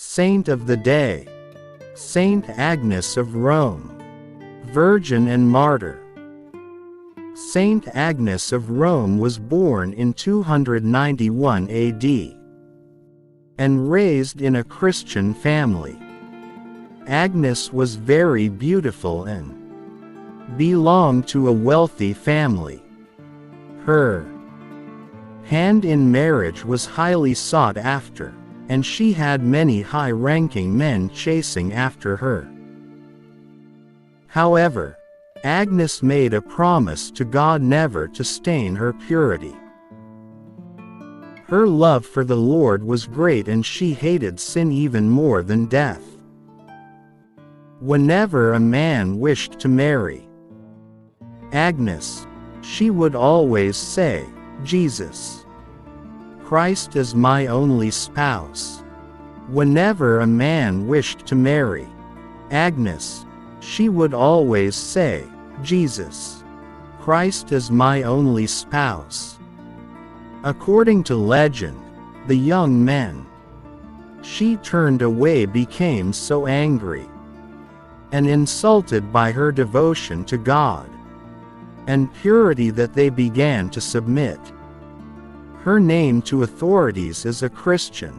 Saint of the Day. Saint Agnes of Rome. Virgin and Martyr. Saint Agnes of Rome was born in 291 AD and raised in a Christian family. Agnes was very beautiful and belonged to a wealthy family. Her hand in marriage was highly sought after, and she had many high-ranking men chasing after her. However, Agnes made a promise to God never to stain her purity. Her love for the Lord was great, and she hated sin even more than death. Whenever a man wished to marry Agnes, she would always say, "Jesus Christ is my only spouse." Whenever a man wished to marry Agnes, she would always say, "Jesus Christ is my only spouse." According to legend, the young men she turned away became so angry and insulted by her devotion to God and purity that they began to submit her name to authorities as a Christian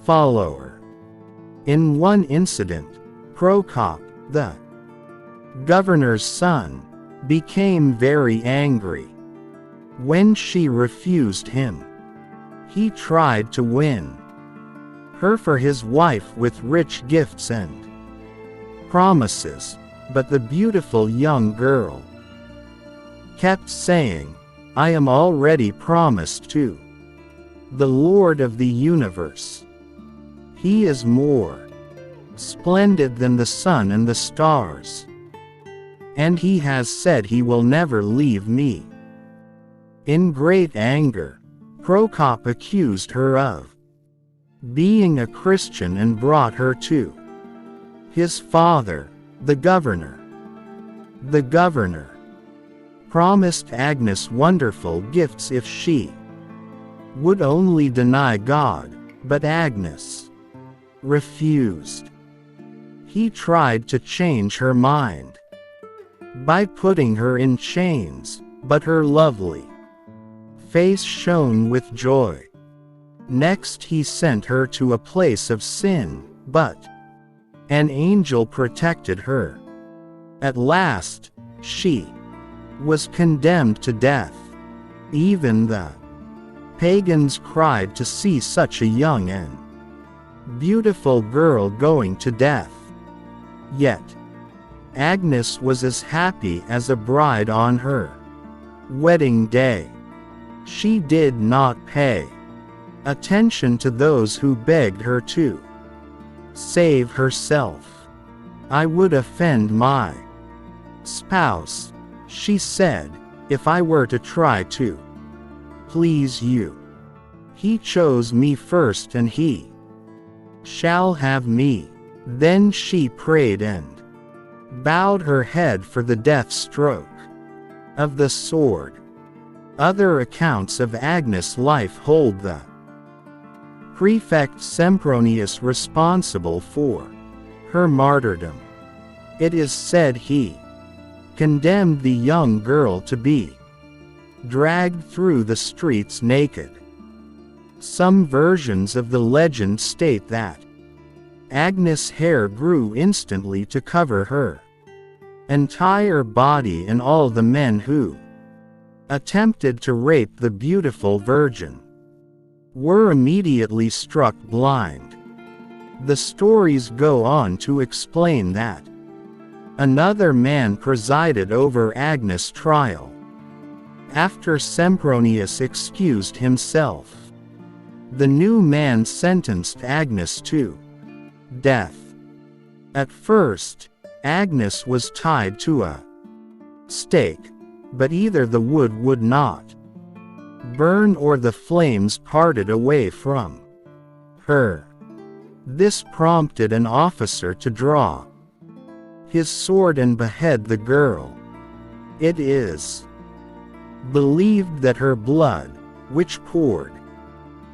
follower. In one incident, Prokop, the governor's son, became very angry when she refused him. He tried to win her for his wife with rich gifts and promises, but the beautiful young girl kept saying, "I am already promised to the Lord of the universe. He is more splendid than the sun and the stars, and he has said he will never leave me." In great anger, Prokop accused her of being a Christian and brought her to his father, the governor. The governor promised Agnes wonderful gifts if she would only deny God, but Agnes refused. He tried to change her mind by putting her in chains, but her lovely face shone with joy. Next he sent her to a place of sin, but an angel protected her. At last, she was condemned to death. Even the pagans cried to see such a young and beautiful girl going to death. Yet, Agnes was as happy as a bride on her wedding day. She did not pay attention to those who begged her to save herself. "I would offend my spouse," she said, "if I were to try to please you. He chose me first and he shall have me." Then she prayed and bowed her head for the death stroke of the sword. Other accounts of Agnes' life hold the prefect Sempronius responsible for her martyrdom. It is said he condemned the young girl to be dragged through the streets naked. Some versions of the legend state that Agnes' hair grew instantly to cover her entire body, and all the men who attempted to rape the beautiful virgin were immediately struck blind. The stories go on to explain that another man presided over Agnes' trial. After Sempronius excused himself, the new man sentenced Agnes to death. At first, Agnes was tied to a stake, but either the wood would not burn or the flames parted away from her. This prompted an officer to draw his sword and behead the girl. It is believed that her blood, which poured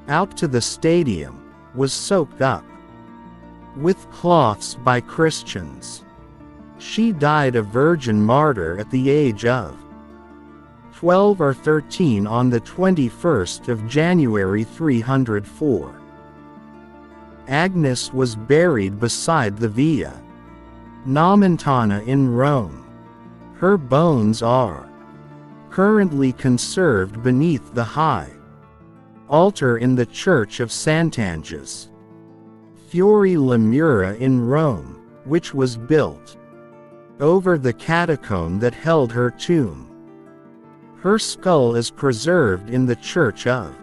out to the stadium, was soaked up with cloths by Christians. She died a virgin martyr at the age of 12 or 13 on the 21st of January 304. Agnes was buried beside the Via Nomentana in Rome. Her bones are currently conserved beneath the high altar in the Church of Sant'Agnes Fuori le Mura in Rome, which was built over the catacomb that held her tomb. Her skull is preserved in the Church of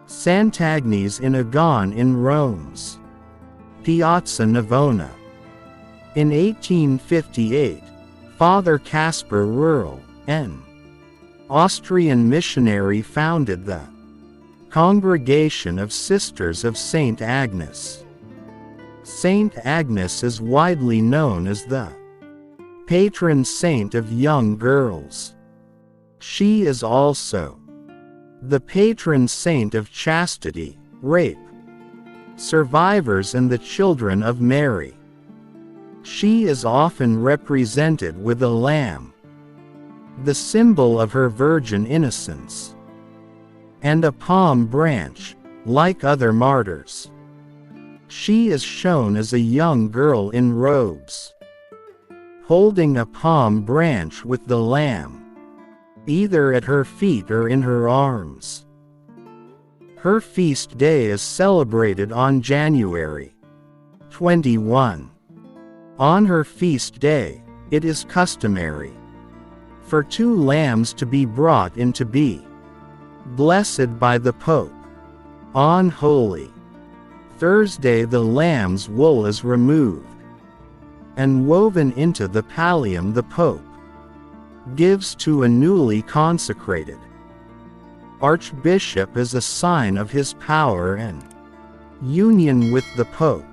Sant'Agnes in Agone in Rome's Piazza Navona. In 1858, Father Caspar Rural, an Austrian missionary, founded the Congregation of Sisters of St. Agnes. St. Agnes is widely known as the patron saint of young girls. She is also the patron saint of chastity, rape survivors and the children of Mary. She is often represented with a lamb, the symbol of her virgin innocence, and a palm branch, like other martyrs. She is shown as a young girl in robes, holding a palm branch with the lamb, either at her feet or in her arms. Her feast day is celebrated on January 21. On her feast day, it is customary for 2 lambs to be brought in to be blessed by the Pope. On Holy Thursday the lamb's wool is removed and woven into the pallium the Pope gives to a newly consecrated archbishop as a sign of his power and union with the Pope.